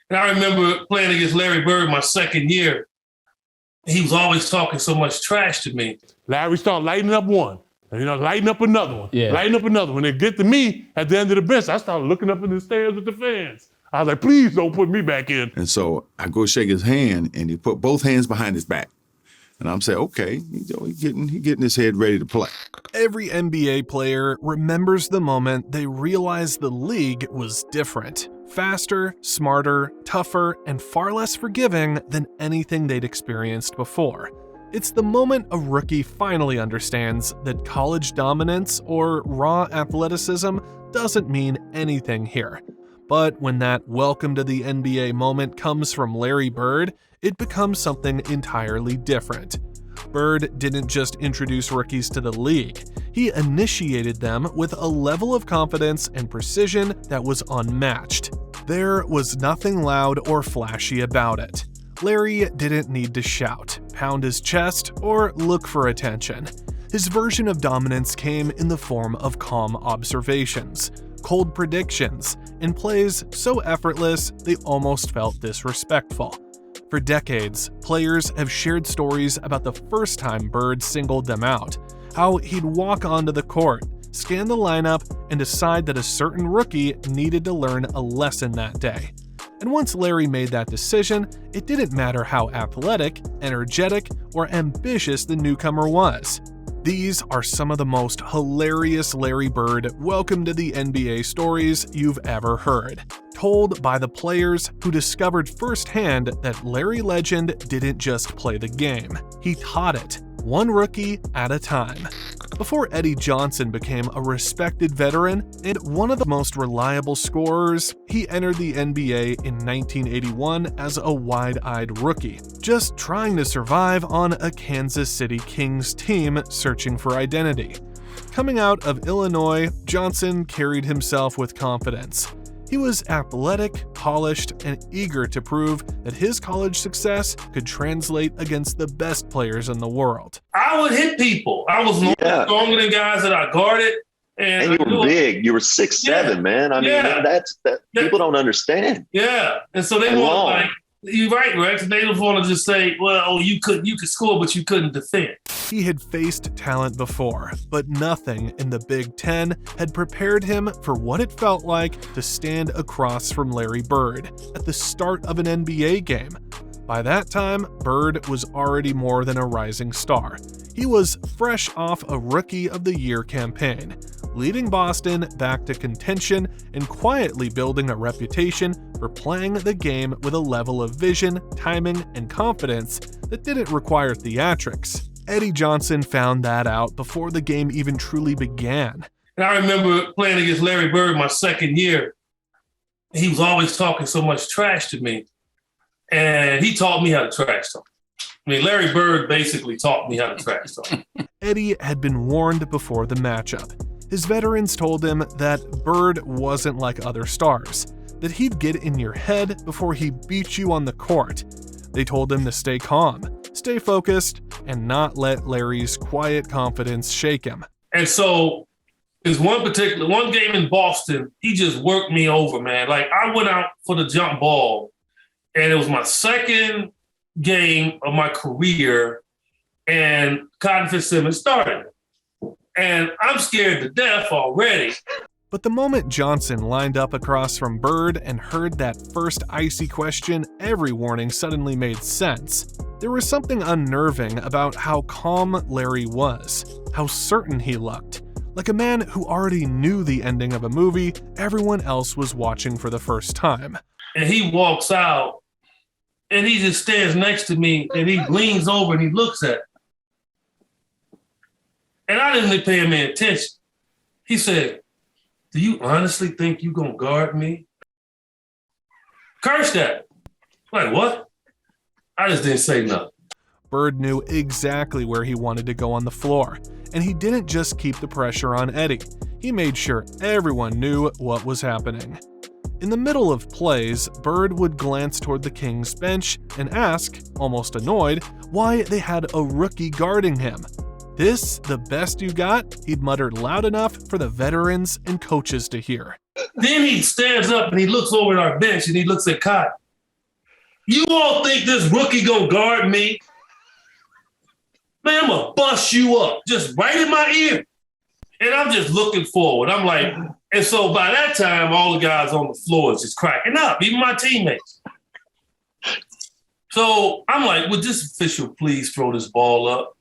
And I remember playing against Larry Bird my second year. He was always talking so much trash to me. Larry started lighting up one, lighting up another one, lighting up another one. It get to me at the end of the bench, I started looking up in the stands with the fans. I was like, please don't put me back in. And so I go shake his hand, and he put both hands behind his back. And I'm saying, okay, he getting his head ready to play. Every NBA player remembers the moment they realized the league was different. Faster, smarter, tougher, and far less forgiving than anything they'd experienced before. It's the moment a rookie finally understands that college dominance or raw athleticism doesn't mean anything here. But when that welcome to the NBA moment comes from Larry Bird, it becomes something entirely different. Bird didn't just introduce rookies to the league, he initiated them with a level of confidence and precision that was unmatched. There was nothing loud or flashy about it. Larry didn't need to shout, pound his chest, or look for attention. His version of dominance came in the form of calm observations, cold predictions, and plays so effortless they almost felt disrespectful. For decades, players have shared stories about the first time Bird singled them out, how he'd walk onto the court, scan the lineup, and decide that a certain rookie needed to learn a lesson that day. And once Larry made that decision, it didn't matter how athletic, energetic, or ambitious the newcomer was. These are some of the most hilarious Larry Bird welcome to the NBA stories you've ever heard, told by the players who discovered firsthand that Larry Legend didn't just play the game, he taught it, one rookie at a time. Before Eddie Johnson became a respected veteran and one of the most reliable scorers, he entered the NBA in 1981 as a wide-eyed rookie, just trying to survive on a Kansas City Kings team searching for identity. Coming out of Illinois, Johnson carried himself with confidence. He was athletic, polished, and eager to prove that his college success could translate against the best players in the world. I would hit people. I was stronger than guys that I guarded. And you were big. You were 6'7", man. I mean, that's people don't understand. Yeah. And so they want like, you're right, Rex. They don't want to just say, well, you could score, but you couldn't defend. He had faced talent before, but nothing in the Big Ten had prepared him for what it felt like to stand across from Larry Bird at the start of an NBA game. By that time, Bird was already more than a rising star. He was fresh off a Rookie of the Year campaign, leading Boston back to contention and quietly building a reputation for playing the game with a level of vision, timing, and confidence that didn't require theatrics. Eddie Johnson found that out before the game even truly began. And I remember playing against Larry Bird my second year. He was always talking so much trash to me. And he taught me how to trash talk. I mean, Larry Bird basically taught me how to trash talk. Eddie had been warned before the matchup. His veterans told him that Bird wasn't like other stars, that he'd get in your head before he beat you on the court. They told him to stay calm, stay focused, and not let Larry's quiet confidence shake him. And so there's one game in Boston, he just worked me over, man. Like, I went out for the jump ball, and it was my second game of my career, and Cotton Fitzsimmons started. And I'm scared to death already. But the moment Johnson lined up across from Bird and heard that first icy question, every warning suddenly made sense. There was something unnerving about how calm Larry was, how certain he looked. Like a man who already knew the ending of a movie everyone else was watching for the first time. And he walks out, and he just stands next to me, and he leans over and he looks at me. And I didn't pay him any attention. He said, "Do you honestly think you gonna guard me?" Cursed at me. Like, what? I just didn't say nothing. Bird knew exactly where he wanted to go on the floor, and he didn't just keep the pressure on Eddie. He made sure everyone knew what was happening. In the middle of plays, Bird would glance toward the Kings bench and ask, almost annoyed, why they had a rookie guarding him. "This the best you got?" he'd muttered loud enough for the veterans and coaches to hear. Then he stands up and he looks over at our bench and he looks at Cotton. You all think this rookie gonna guard me? Man, I'm gonna bust you up, just right in my ear. And I'm just looking forward. I'm like, and so by that time, all the guys on the floor is just cracking up, even my teammates. So I'm like, would this official please throw this ball up?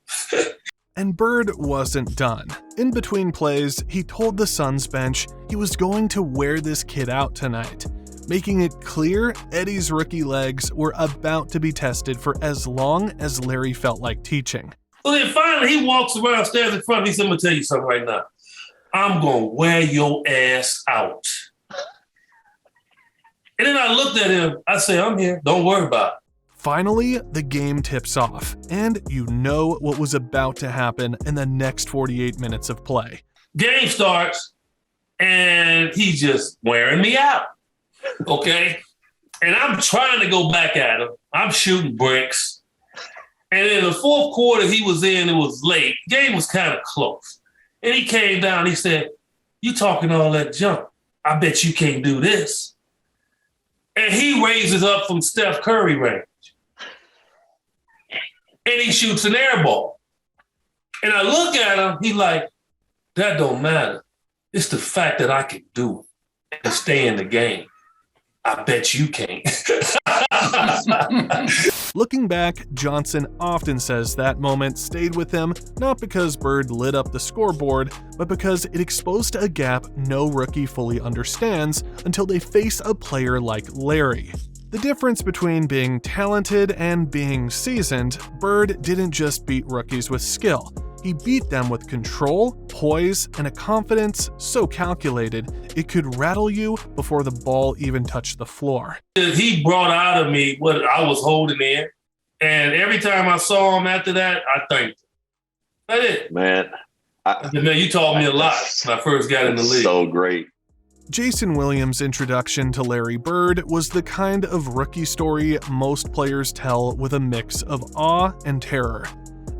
And Bird wasn't done. In between plays, he told the Suns bench he was going to wear this kid out tonight, making it clear Eddie's rookie legs were about to be tested for as long as Larry felt like teaching. So then finally he walks around, stands in front of me, he said, I'm gonna tell you something right now. I'm gonna wear your ass out. And then I looked at him, I said, I'm here, don't worry about it. Finally, the game tips off, and you know what was about to happen in the next 48 minutes of play. Game starts, and he's just wearing me out, okay? And I'm trying to go back at him. I'm shooting bricks. And in the fourth quarter he was in, it was late. Game was kind of close. And he came down, he said, you talking all that junk. I bet you can't do this. And he raises up from Steph Curry range. And he shoots an air ball. And I look at him, he like, that don't matter. It's the fact that I can do it and stay in the game. I bet you can't. Looking back, Johnson often says that moment stayed with him, not because Bird lit up the scoreboard, but because it exposed a gap no rookie fully understands until they face a player like Larry. The difference between being talented and being seasoned, Bird didn't just beat rookies with skill. He beat them with control, poise, and a confidence so calculated it could rattle you before the ball even touched the floor. He brought out of me what I was holding in, and every time I saw him after that, I thanked him. That's it. Man, you taught me a lot when I first got in the league. So great. Jayson Williams' introduction to Larry Bird was the kind of rookie story most players tell with a mix of awe and terror.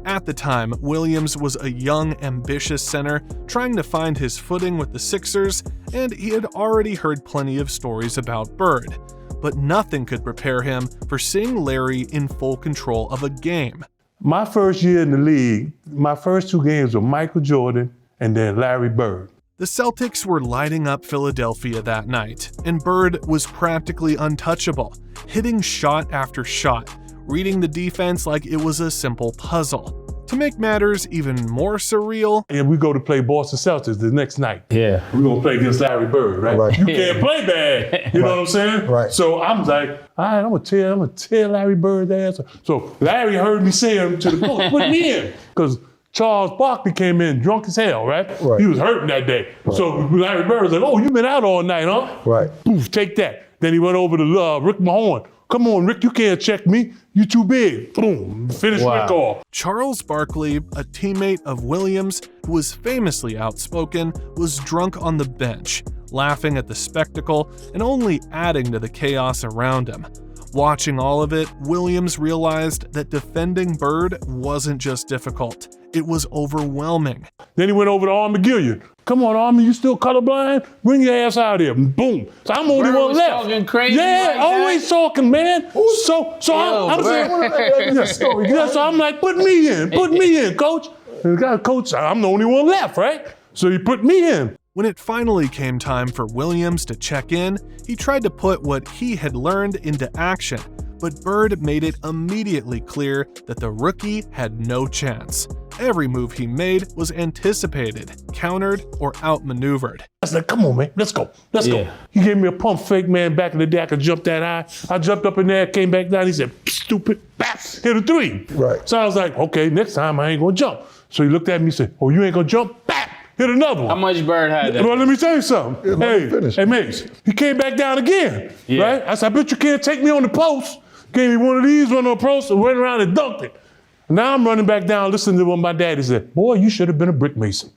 At the time, Williams was a young, ambitious center trying to find his footing with the Sixers, and he had already heard plenty of stories about Bird. But nothing could prepare him for seeing Larry in full control of a game. My first year in the league, my first two games were Michael Jordan and then Larry Bird. The Celtics were lighting up Philadelphia that night, and Bird was practically untouchable, hitting shot after shot, reading the defense like it was a simple puzzle. To make matters even more surreal, and we go to play Boston Celtics the next night. Yeah. We're going to play against Larry Bird, right? You can't play bad. You know what I'm saying? Right. So I'm like, all right, I'm going to tear Larry Bird's ass. So Larry heard me say to the coach, put me in. Because Charles Barkley came in drunk as hell, right? He was hurting that day. Right. So Larry Bird was like, oh, you've been out all night, huh? Right. Poof, take that. Then he went over to Rick Mahorn. Come on, Rick, you can't check me. You too big. Boom, finish Rick off. Charles Barkley, a teammate of Williams who was famously outspoken, was drunk on the bench, laughing at the spectacle and only adding to the chaos around him. Watching all of it, Williams realized that defending Bird wasn't just difficult, it was overwhelming. Then he went over to Army Gilliard. Come on, Army, you still colorblind? Bring your ass out here. Boom. So I'm the only one left. Talking crazy yeah, like always talking, man. So I'm saying, so I'm like, put me in, coach. And the guy, coach, I'm the only one left, right? So he put me in. When it finally came time for Williams to check in, he tried to put what he had learned into action, but Bird made it immediately clear that the rookie had no chance. Every move he made was anticipated, countered, or outmaneuvered. I was like, come on, man, let's go. Go. He gave me a pump fake, man, back in the day. I could jump that high. I jumped up in there, came back down. He said, stupid, bap, hit a three. Right. So I was like, okay, next time I ain't gonna jump. So he looked at me and said, oh, you ain't gonna jump? Bap, hit another one. How much Bird had that? Well, let me tell you something. Hey, Mace, he came back down again, right? I said, I bet you can't take me on the post. Gave me one of these, run on the post, and went around and dunked it. Now I'm running back down, listening to what my daddy said. Boy, you should have been a brick mason.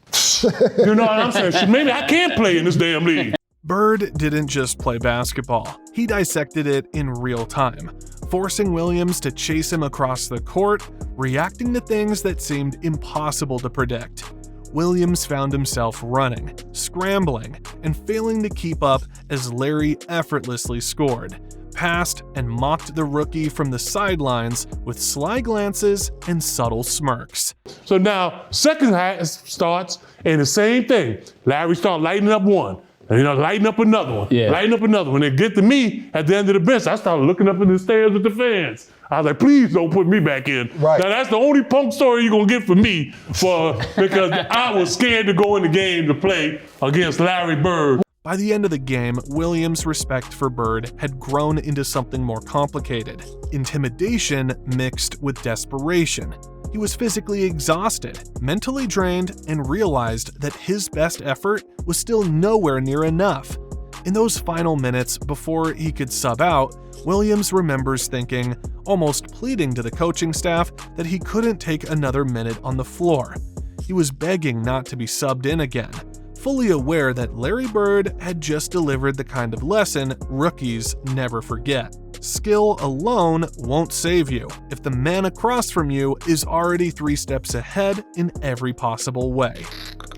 You know what I'm saying? Maybe I can't play in this damn league. Bird didn't just play basketball. He dissected it in real time, forcing Williams to chase him across the court, reacting to things that seemed impossible to predict. Williams found himself running, scrambling, and failing to keep up as Larry effortlessly scored, past and mocked the rookie from the sidelines with sly glances and subtle smirks. So now, second half starts, and the same thing. Larry starts lighting up one, and lighting up another one, lighting up another one. They get to me at the end of the bench. I started looking up in the stands with the fans. I was like, please don't put me back in. Right. Now, that's the only punk story you're going to get from me because I was scared to go in the game to play against Larry Bird. By the end of the game, Williams' respect for Bird had grown into something more complicated. Intimidation mixed with desperation. He was physically exhausted, mentally drained, and realized that his best effort was still nowhere near enough. In those final minutes before he could sub out, Williams remembers thinking, almost pleading to the coaching staff, that he couldn't take another minute on the floor. He was begging not to be subbed in again, fully aware that Larry Bird had just delivered the kind of lesson rookies never forget. Skill alone won't save you if the man across from you is already 3 steps ahead in every possible way.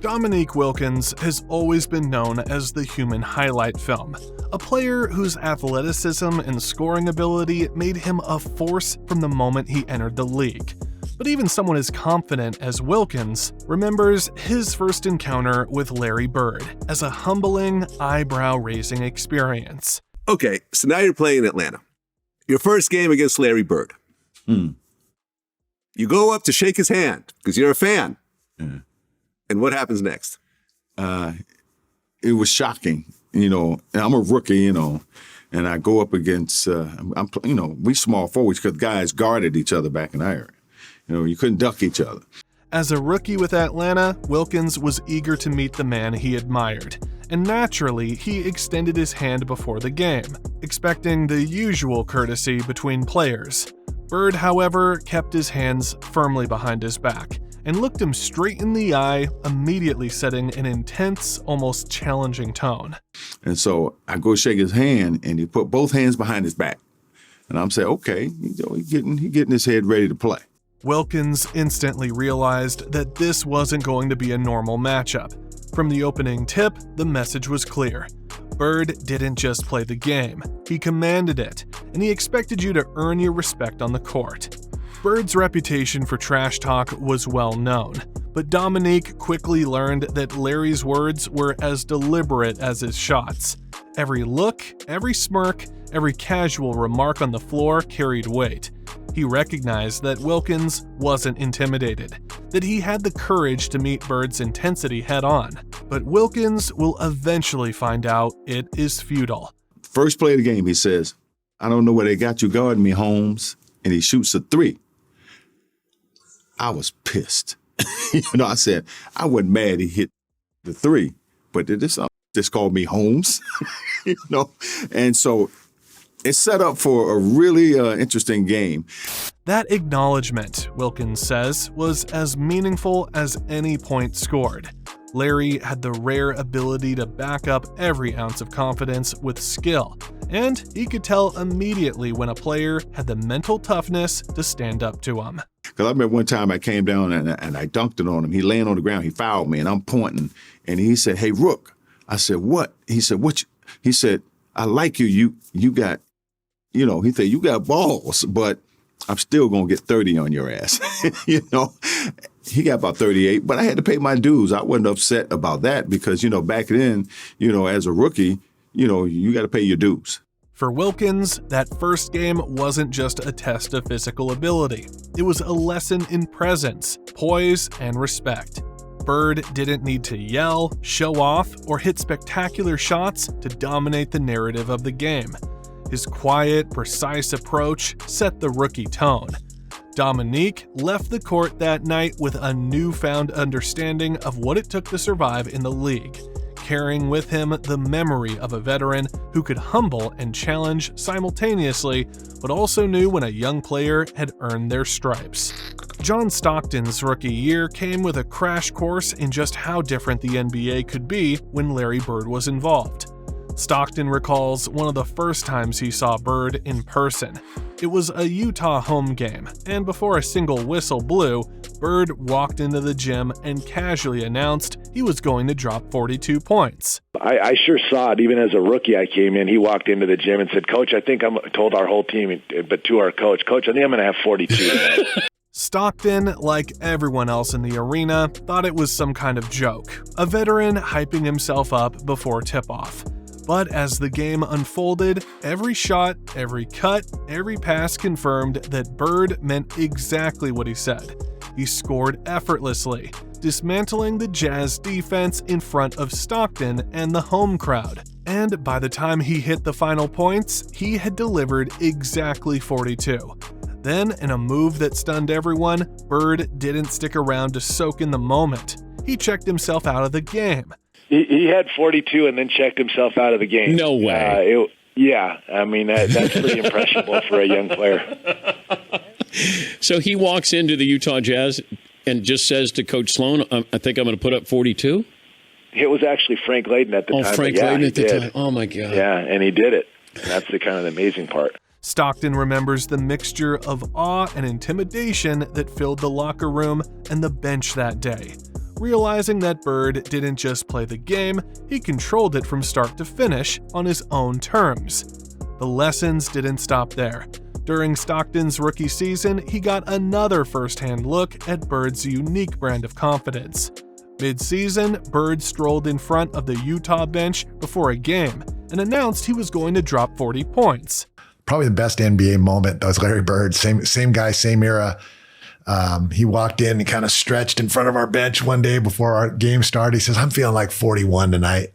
Dominique Wilkins has always been known as the human highlight film, a player whose athleticism and scoring ability made him a force from the moment he entered the league. But even someone as confident as Wilkins remembers his first encounter with Larry Bird as a humbling, eyebrow-raising experience. Okay, so now you're playing in Atlanta. Your first game against Larry Bird. You go up to shake his hand because you're a fan. And what happens next? It was shocking, and I'm a rookie, and I go up against, we small forwards because guys guarded each other back in the area. You couldn't duck each other. As a rookie with Atlanta, Wilkins was eager to meet the man he admired, and naturally, he extended his hand before the game, expecting the usual courtesy between players. Bird, however, kept his hands firmly behind his back and looked him straight in the eye, immediately setting an intense, almost challenging tone. And so I go shake his hand, and he put both hands behind his back. And I'm saying, okay, he getting his head ready to play. Wilkins instantly realized that this wasn't going to be a normal matchup. From the opening tip, the message was clear. Bird didn't just play the game, he commanded it, and he expected you to earn your respect on the court. Bird's reputation for trash talk was well known, but Dominique quickly learned that Larry's words were as deliberate as his shots. Every look, every smirk, every casual remark on the floor carried weight. He recognized that Wilkins wasn't intimidated, that he had the courage to meet Bird's intensity head-on. But Wilkins will eventually find out it is futile. First play of the game, he says, I don't know where they got you guarding me, Holmes. And he shoots a 3. I was pissed. I said, I wasn't mad he hit the 3, but this just called me Holmes. And so it's set up for a really interesting game. That acknowledgement, Wilkins says, was as meaningful as any point scored. Larry had the rare ability to back up every ounce of confidence with skill, and he could tell immediately when a player had the mental toughness to stand up to him. Because I remember one time I came down and I dunked it on him. He laying on the ground, he fouled me, and I'm pointing, and he said, hey, Rook. I said, what? He said, what? He said, I like you. You got, he said, you got balls, but I'm still going to get 30 on your ass. He got about 38, but I had to pay my dues. I wasn't upset about that because, back then, as a rookie, you got to pay your dues. For Wilkins, that first game wasn't just a test of physical ability. It was a lesson in presence, poise, and respect. Bird didn't need to yell, show off, or hit spectacular shots to dominate the narrative of the game. His quiet, precise approach set the rookie tone. Dominique left the court that night with a newfound understanding of what it took to survive in the league, carrying with him the memory of a veteran who could humble and challenge simultaneously, but also knew when a young player had earned their stripes. John Stockton's rookie year came with a crash course in just how different the NBA could be when Larry Bird was involved. Stockton recalls one of the first times he saw Bird in person. It was a Utah home game, and before a single whistle blew, Bird walked into the gym and casually announced he was going to drop 42 points. I sure saw it. Even as a rookie, I came in. He walked into the gym and said, "Coach, I think told our whole team, but to our coach, I think I'm going to have 42 tonight." Stockton, like everyone else in the arena, thought it was some kind of joke, a veteran hyping himself up before tip-off. But as the game unfolded, every shot, every cut, every pass confirmed that Bird meant exactly what he said. He scored effortlessly, dismantling the Jazz defense in front of Stockton and the home crowd. And by the time he hit the final points, he had delivered exactly 42. Then, in a move that stunned everyone, Bird didn't stick around to soak in the moment. He checked himself out of the game. He had 42 and then checked himself out of the game. No way. That's pretty impressionable for a young player. So he walks into the Utah Jazz and just says to Coach Sloan, I think I'm going to put up 42? It was actually Frank Layden at the time. Oh, Frank Layden at the time. Oh, my God. Yeah, and he did it. And that's the kind of amazing part. Stockton remembers the mixture of awe and intimidation that filled the locker room and the bench that day. Realizing that Bird didn't just play the game, he controlled it from start to finish on his own terms. The lessons didn't stop there. During Stockton's rookie season, he got another first-hand look at Bird's unique brand of confidence. Mid-season, Bird strolled in front of the Utah bench before a game and announced he was going to drop 40 points. Probably the best NBA moment was Larry Bird, same guy, same era. He walked in and kind of stretched in front of our bench one day before our game started. He says, "I'm feeling like 41 tonight."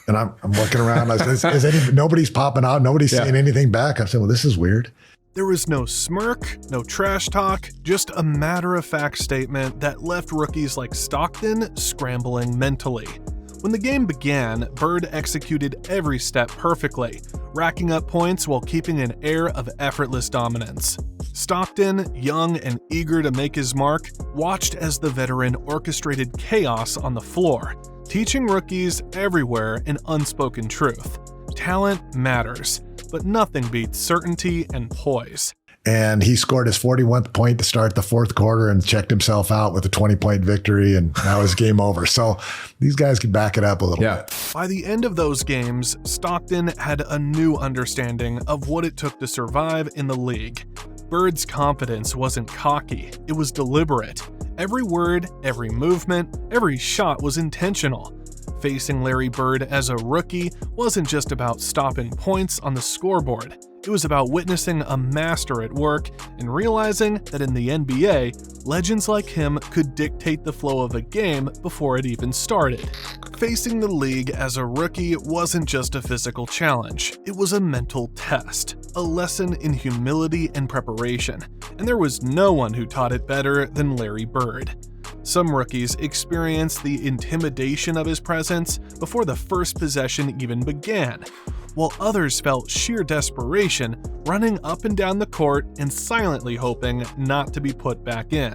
And I'm looking around. I said, nobody's popping out. Nobody's saying anything back. I said, "Well, this is weird." There was no smirk, no trash talk, just a matter-of-fact statement that left rookies like Stockton scrambling mentally. When the game began, Bird executed every step perfectly, racking up points while keeping an air of effortless dominance. Stockton, young and eager to make his mark, watched as the veteran orchestrated chaos on the floor, teaching rookies everywhere an unspoken truth. Talent matters, but nothing beats certainty and poise. And he scored his 41th point to start the fourth quarter and checked himself out with a 20-point victory, and now it's game over. So these guys can back it up a little bit. By the end of those games, Stockton had a new understanding of what it took to survive in the league. Bird's confidence wasn't cocky, it was deliberate. Every word, every movement, every shot was intentional. Facing Larry Bird as a rookie wasn't just about stopping points on the scoreboard. It was about witnessing a master at work and realizing that in the NBA, legends like him could dictate the flow of a game before it even started. Facing the league as a rookie wasn't just a physical challenge, it was a mental test, a lesson in humility and preparation, and there was no one who taught it better than Larry Bird. Some rookies experienced the intimidation of his presence before the first possession even began, while others felt sheer desperation running up and down the court and silently hoping not to be put back in,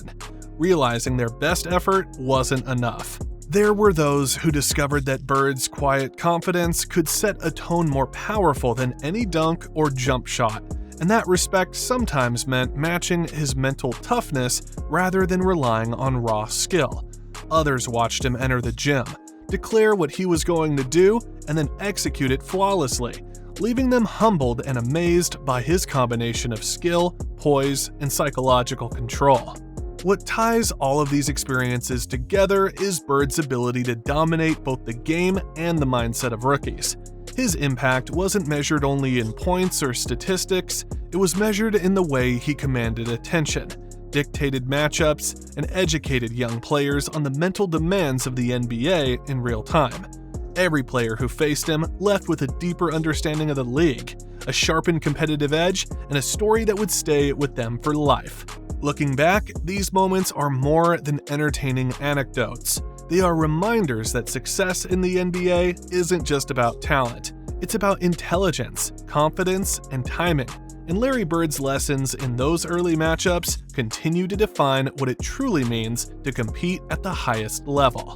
realizing their best effort wasn't enough. There were those who discovered that Bird's quiet confidence could set a tone more powerful than any dunk or jump shot, and that respect sometimes meant matching his mental toughness rather than relying on raw skill. Others watched him enter the gym, declare what he was going to do, and then execute it flawlessly, leaving them humbled and amazed by his combination of skill, poise, and psychological control. What ties all of these experiences together is Bird's ability to dominate both the game and the mindset of rookies. His impact wasn't measured only in points or statistics, it was measured in the way he commanded attention, dictated matchups, and educated young players on the mental demands of the NBA in real time. Every player who faced him left with a deeper understanding of the league, a sharpened competitive edge, and a story that would stay with them for life. Looking back, these moments are more than entertaining anecdotes. They are reminders that success in the NBA isn't just about talent. It's about intelligence, confidence, and timing. And Larry Bird's lessons in those early matchups continue to define what it truly means to compete at the highest level.